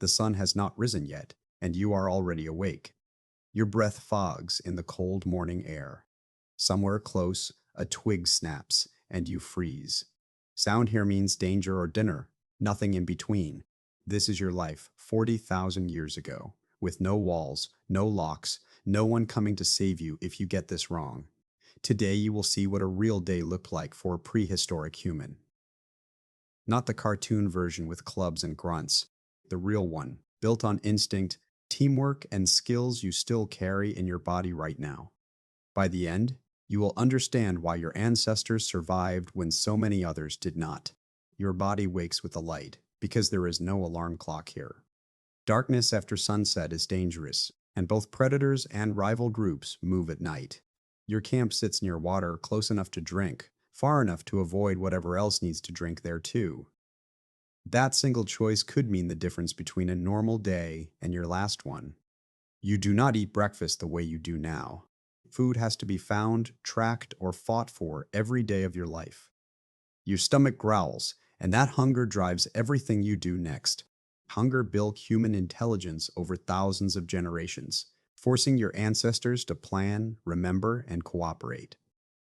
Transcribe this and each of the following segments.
The sun has not risen yet, and you are already awake. Your breath fogs in the cold morning air. Somewhere close, a twig snaps, and you freeze. Sound here means danger or dinner, nothing in between. This is your life 40,000 years ago, with no walls, no locks, no one coming to save you if you get this wrong. Today you will see what a real day looked like for a prehistoric human. Not the cartoon version with clubs and grunts, the real one, built on instinct, teamwork, and skills you still carry in your body right now. By the end, you will understand why your ancestors survived when so many others did not. Your body wakes with the light, because there is no alarm clock here. Darkness after sunset is dangerous, and both predators and rival groups move at night. Your camp sits near water close enough to drink, far enough to avoid whatever else needs to drink there too. That single choice could mean the difference between a normal day and your last one. You do not eat breakfast the way you do now. Food has to be found, tracked, or fought for every day of your life. Your stomach growls, and that hunger drives everything you do next. Hunger built human intelligence over thousands of generations, forcing your ancestors to plan, remember, and cooperate.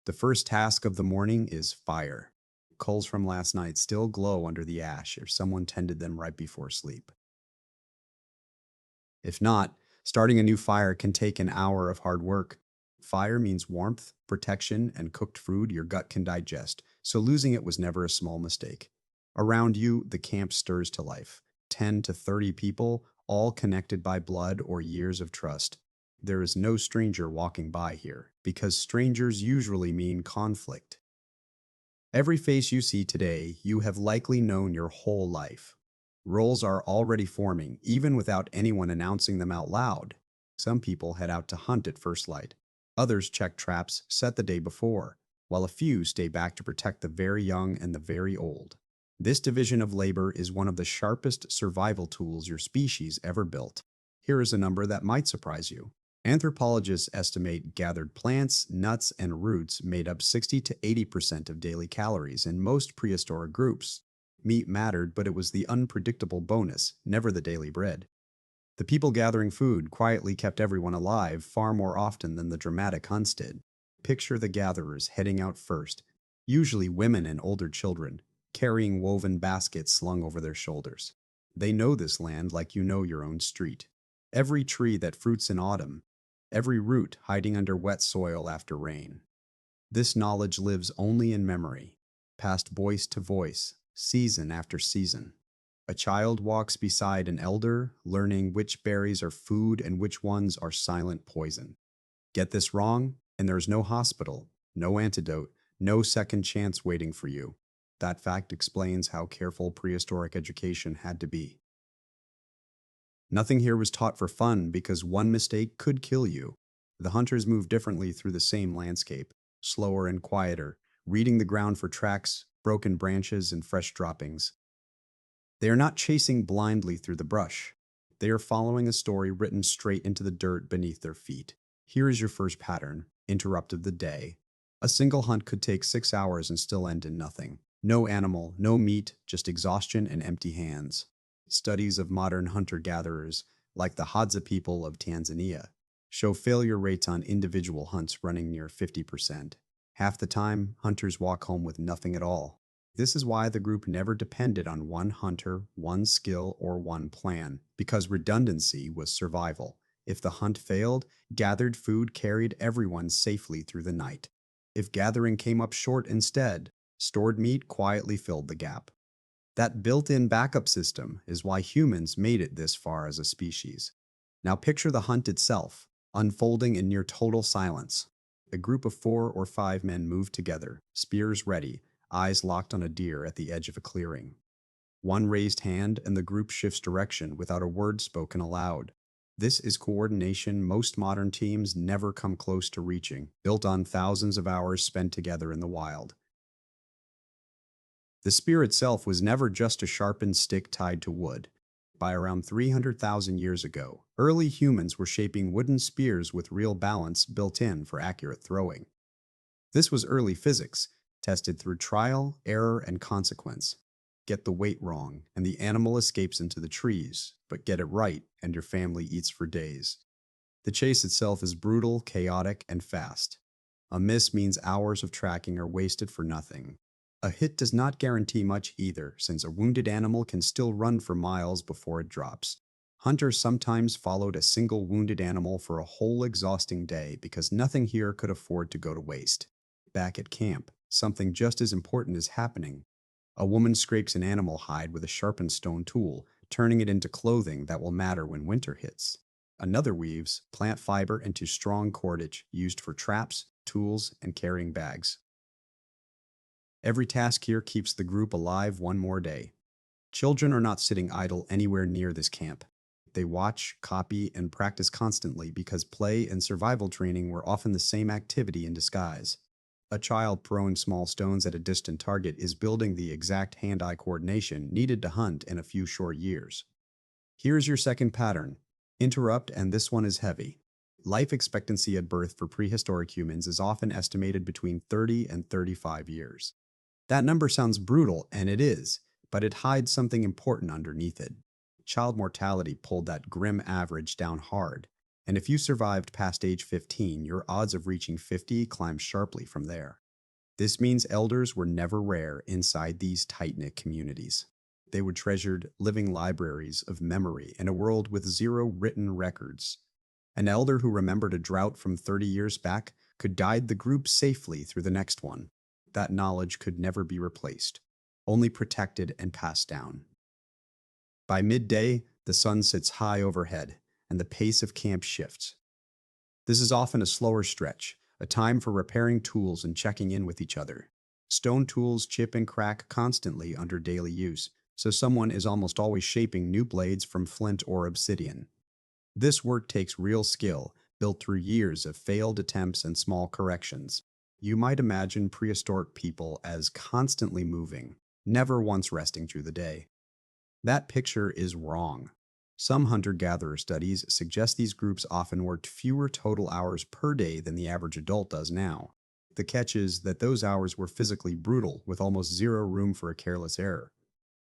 The first task of the morning is fire. Coals from last night still glow under the ash if someone tended them right before sleep. If not, starting a new fire can take an hour of hard work. Fire means warmth, protection, and cooked food your gut can digest, so losing it was never a small mistake. Around you, the camp stirs to life. 10 to 30 people, all connected by blood or years of trust. There is no stranger walking by here, because strangers usually mean conflict. Every face you see today, you have likely known your whole life. Roles are already forming, even without anyone announcing them out loud. Some people head out to hunt at first light. Others check traps set the day before, while a few stay back to protect the very young and the very old. This division of labor is one of the sharpest survival tools your species ever built. Here is a number that might surprise you. Anthropologists estimate gathered plants, nuts, and roots made up 60 to 80% of daily calories in most prehistoric groups. Meat mattered, but it was the unpredictable bonus, never the daily bread. The people gathering food quietly kept everyone alive far more often than the dramatic hunts did. Picture the gatherers heading out first, usually women and older children, carrying woven baskets slung over their shoulders. They know this land like you know your own street. Every tree that fruits in autumn, every root hiding under wet soil after rain. This knowledge lives only in memory, passed voice to voice, season after season. A child walks beside an elder, learning which berries are food and which ones are silent poison. Get this wrong, and there's no hospital, no antidote, no second chance waiting for you. That fact explains how careful prehistoric education had to be. Nothing here was taught for fun because one mistake could kill you. The hunters moved differently through the same landscape, slower and quieter, reading the ground for tracks, broken branches, and fresh droppings. They are not chasing blindly through the brush. They are following a story written straight into the dirt beneath their feet. Here is your first pattern, interrupted the day. A single hunt could take 6 hours and still end in nothing. No animal, no meat, just exhaustion and empty hands. Studies of modern hunter-gatherers, like the Hadza people of Tanzania, show failure rates on individual hunts running near 50%. Half the time, hunters walk home with nothing at all. This is why the group never depended on one hunter, one skill, or one plan, because redundancy was survival. If the hunt failed, gathered food carried everyone safely through the night. If gathering came up short instead, stored meat quietly filled the gap. That built-in backup system is why humans made it this far as a species. Now picture the hunt itself, unfolding in near total silence. A group of 4 or 5 men move together, spears ready, eyes locked on a deer at the edge of a clearing. One raised hand and the group shifts direction without a word spoken aloud. This is coordination most modern teams never come close to reaching, built on thousands of hours spent together in the wild. The spear itself was never just a sharpened stick tied to wood. By around 300,000 years ago, early humans were shaping wooden spears with real balance built in for accurate throwing. This was early physics, tested through trial, error, and consequence. Get the weight wrong, and the animal escapes into the trees, but get it right, and your family eats for days. The chase itself is brutal, chaotic, and fast. A miss means hours of tracking are wasted for nothing. A hit does not guarantee much either, since a wounded animal can still run for miles before it drops. Hunters sometimes followed a single wounded animal for a whole exhausting day because nothing here could afford to go to waste. Back at camp, something just as important is happening. A woman scrapes an animal hide with a sharpened stone tool, turning it into clothing that will matter when winter hits. Another weaves plant fiber into strong cordage used for traps, tools, and carrying bags. Every task here keeps the group alive one more day. Children are not sitting idle anywhere near this camp. They watch, copy, and practice constantly because play and survival training were often the same activity in disguise. A child throwing small stones at a distant target is building the exact hand-eye coordination needed to hunt in a few short years. Here's your second pattern. Interrupt, and this one is heavy. Life expectancy at birth for prehistoric humans is often estimated between 30 and 35 years. That number sounds brutal, and it is, but it hides something important underneath it. Child mortality pulled that grim average down hard, and if you survived past age 15, your odds of reaching 50 climb sharply from there. This means elders were never rare inside these tight-knit communities. They were treasured living libraries of memory in a world with zero written records. An elder who remembered a drought from 30 years back could guide the group safely through the next one. That knowledge could never be replaced, only protected and passed down. By midday, the sun sits high overhead, and the pace of camp shifts. This is often a slower stretch, a time for repairing tools and checking in with each other. Stone tools chip and crack constantly under daily use, so someone is almost always shaping new blades from flint or obsidian. This work takes real skill, built through years of failed attempts and small corrections. You might imagine prehistoric people as constantly moving, never once resting through the day. That picture is wrong. Some hunter-gatherer studies suggest these groups often worked fewer total hours per day than the average adult does now. The catch is that those hours were physically brutal, with almost zero room for a careless error.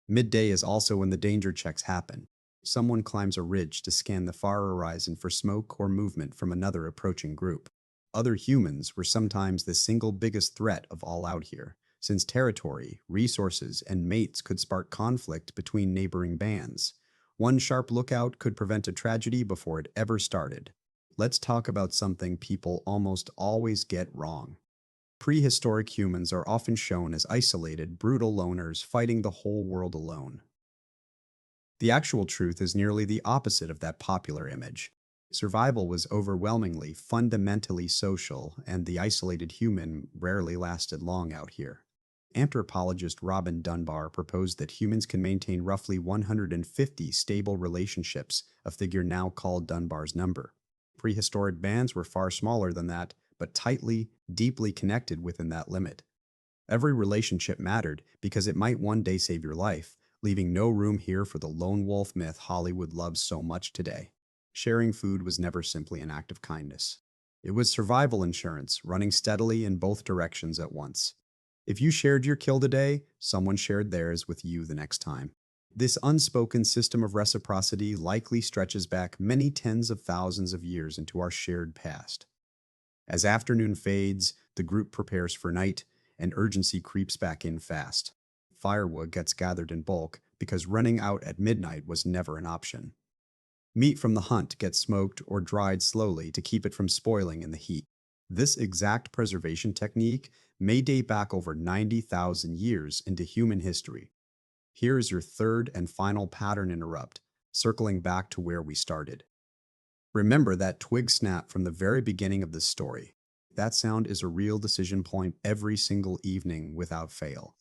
Midday is also when the danger checks happen. Someone climbs a ridge to scan the far horizon for smoke or movement from another approaching group. Other humans were sometimes the single biggest threat of all out here, since territory, resources, and mates could spark conflict between neighboring bands. One sharp lookout could prevent a tragedy before it ever started. Let's talk about something people almost always get wrong. Prehistoric humans are often shown as isolated, brutal loners fighting the whole world alone. The actual truth is nearly the opposite of that popular image. Survival was overwhelmingly, fundamentally social, and the isolated human rarely lasted long out here. Anthropologist Robin Dunbar proposed that humans can maintain roughly 150 stable relationships, a figure now called Dunbar's number. Prehistoric bands were far smaller than that, but tightly, deeply connected within that limit. Every relationship mattered because it might one day save your life, leaving no room here for the lone wolf myth Hollywood loves so much today. Sharing food was never simply an act of kindness. It was survival insurance, running steadily in both directions at once. If you shared your kill today, someone shared theirs with you the next time. This unspoken system of reciprocity likely stretches back many tens of thousands of years into our shared past. As afternoon fades, the group prepares for night, and urgency creeps back in fast. Firewood gets gathered in bulk because running out at midnight was never an option. Meat from the hunt gets smoked or dried slowly to keep it from spoiling in the heat. This exact preservation technique may date back over 90,000 years into human history. Here is your third and final pattern interrupt, circling back to where we started. Remember that twig snap from the very beginning of this story. That sound is a real decision point every single evening without fail.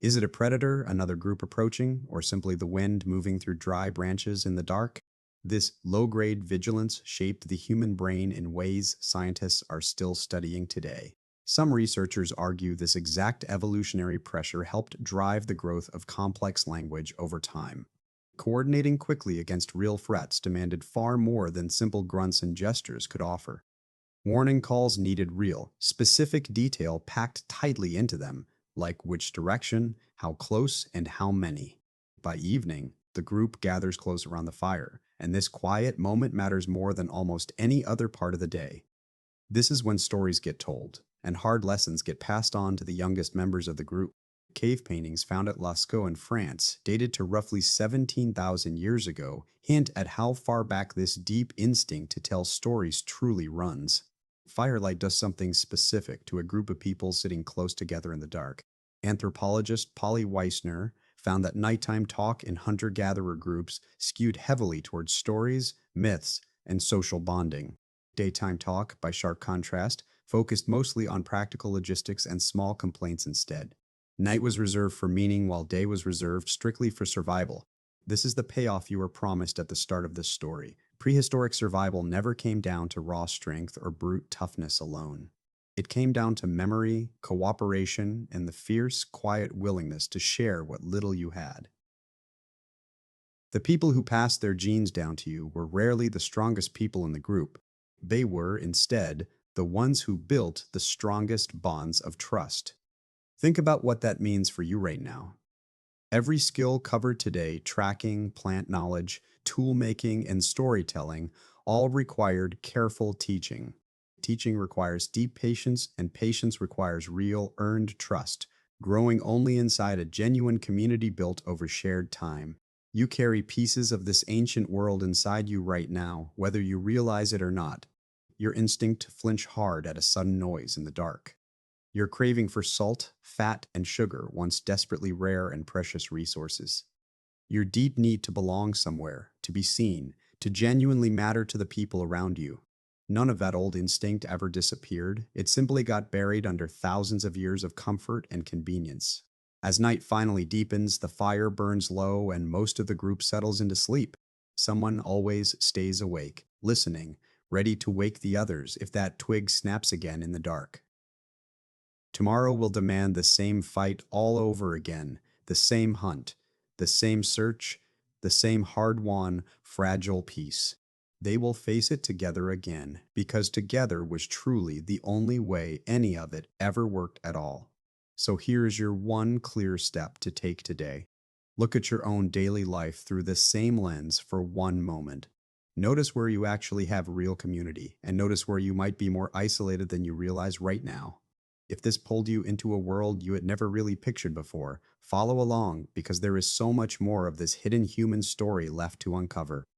Is it a predator, another group approaching, or simply the wind moving through dry branches in the dark? This low-grade vigilance shaped the human brain in ways scientists are still studying today. Some researchers argue this exact evolutionary pressure helped drive the growth of complex language over time. Coordinating quickly against real threats demanded far more than simple grunts and gestures could offer. Warning calls needed real, specific detail packed tightly into them, like which direction, how close, and how many. By evening, the group gathers close around the fire, and this quiet moment matters more than almost any other part of the day. This is when stories get told, and hard lessons get passed on to the youngest members of the group. Cave paintings found at Lascaux in France, dated to roughly 17,000 years ago, hint at how far back this deep instinct to tell stories truly runs. Firelight does something specific to a group of people sitting close together in the dark. Anthropologist Polly Weissner found that nighttime talk in hunter-gatherer groups skewed heavily towards stories, myths, and social bonding. Daytime talk, by sharp contrast, focused mostly on practical logistics and small complaints instead. Night was reserved for meaning while day was reserved strictly for survival. This is the payoff you were promised at the start of this story. Prehistoric survival never came down to raw strength or brute toughness alone. It came down to memory, cooperation, and the fierce, quiet willingness to share what little you had. The people who passed their genes down to you were rarely the strongest people in the group. They were, instead, the ones who built the strongest bonds of trust. Think about what that means for you right now. Every skill covered today, tracking, plant knowledge, tool making, and storytelling, all required careful teaching. Teaching requires deep patience, and patience requires real, earned trust, growing only inside a genuine community built over shared time. You carry pieces of this ancient world inside you right now, whether you realize it or not. Your instinct to flinch hard at a sudden noise in the dark. Your craving for salt, fat, and sugar, once desperately rare and precious resources. Your deep need to belong somewhere, to be seen, to genuinely matter to the people around you. None of that old instinct ever disappeared. It simply got buried under thousands of years of comfort and convenience. As night finally deepens, the fire burns low, and most of the group settles into sleep. Someone always stays awake, listening, ready to wake the others if that twig snaps again in the dark. Tomorrow will demand the same fight all over again, the same hunt, the same search, the same hard-won, fragile peace. They will face it together again, because together was truly the only way any of it ever worked at all. So here is your one clear step to take today. Look at your own daily life through this same lens for one moment. Notice where you actually have real community, and notice where you might be more isolated than you realize right now. If this pulled you into a world you had never really pictured before, follow along because there is so much more of this hidden human story left to uncover.